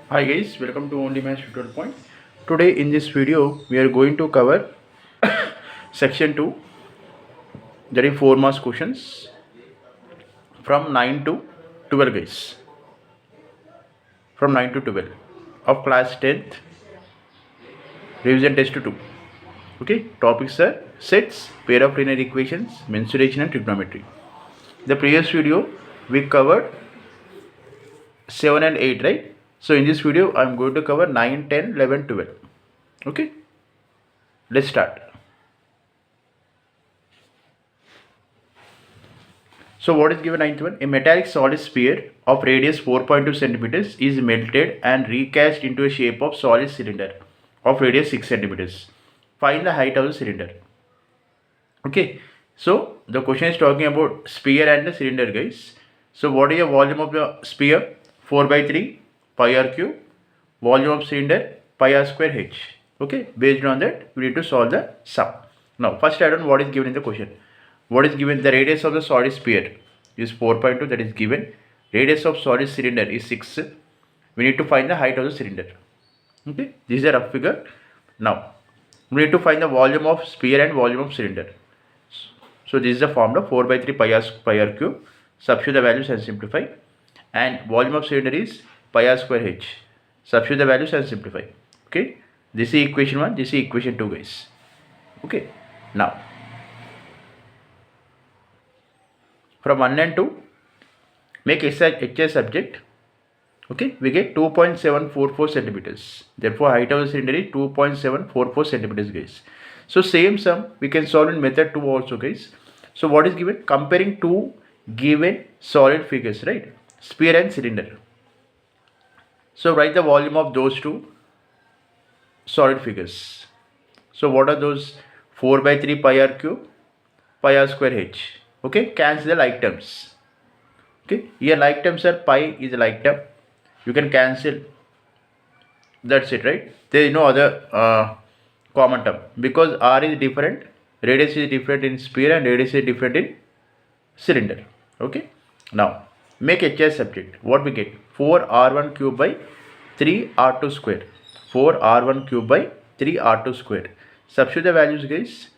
Hi guys, welcome to Only Match Tutorial Point. Today in this video we are going to cover section 2, that is 4 marks questions from 9 to 12 guys. From 9 to 12 of class 10th revision test 2. Okay, topics are sets, pair of linear equations, mensuration and trigonometry. The previous video we covered 7 and 8, right? So in this video I am going to cover 9, 10, 11, 12. Okay, let's start. So what is given 9th one? A metallic solid sphere of radius 4.2 centimeters is melted and recast into a shape of solid cylinder of radius 6 centimeters. Find the height of the cylinder. Okay. So the question is talking about sphere and the cylinder, guys. So what is the volume of the sphere? 4 by 3 pi r cube. Volume of cylinder pi r square h. Okay. Based on that, we need to solve the sum. Now first add on what is given in the question. What is given? The radius of the solid sphere is 4.2, that is given. Radius of solid cylinder is 6. We need to find the height of the cylinder. Okay, this is a rough figure. Now we need to find the volume of sphere and volume of cylinder. So this is the formula: 4 by 3 pi r cube. Substitute the values and simplify. And volume of cylinder is pi r square h. Substitute the values and simplify. Okay, this is equation 1. This is equation 2, guys. Okay, now from 1 and 2, make h as subject. Okay, we get 2.744 centimeters. Therefore, height of the cylinder is 2.744 centimeters, guys. So same sum we can solve in method 2 also, guys. So what is given? Comparing two given solid figures, right? Sphere and cylinder. So write the volume of those two solid figures. So what are those? 4 by 3 pi r cube, pi r square h. Okay, cancel the like terms. Okay, here like terms are pi is a like term. You can cancel. That's it, right? There is no other common term because r is different, radius is different in sphere and radius is different in cylinder. Okay, now make h as subject. What we get? 4r1 cube by 3r2 square. 4r1 cube by 3r2 square. Substitute the values, guys.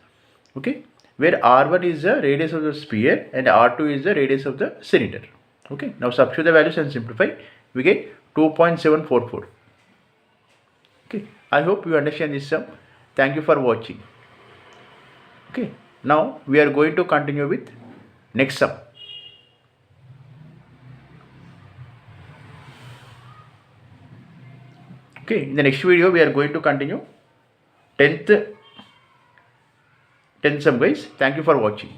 Okay, where r1 is the radius of the sphere and r2 is the radius of the cylinder. Okay, now substitute the values and simplify. We get 2.744. Okay, I hope you understand this sum. Thank you for watching. Okay, now we are going to continue with next sum. Okay, in the next video we are going to continue 10th sum, guys. Thank you for watching.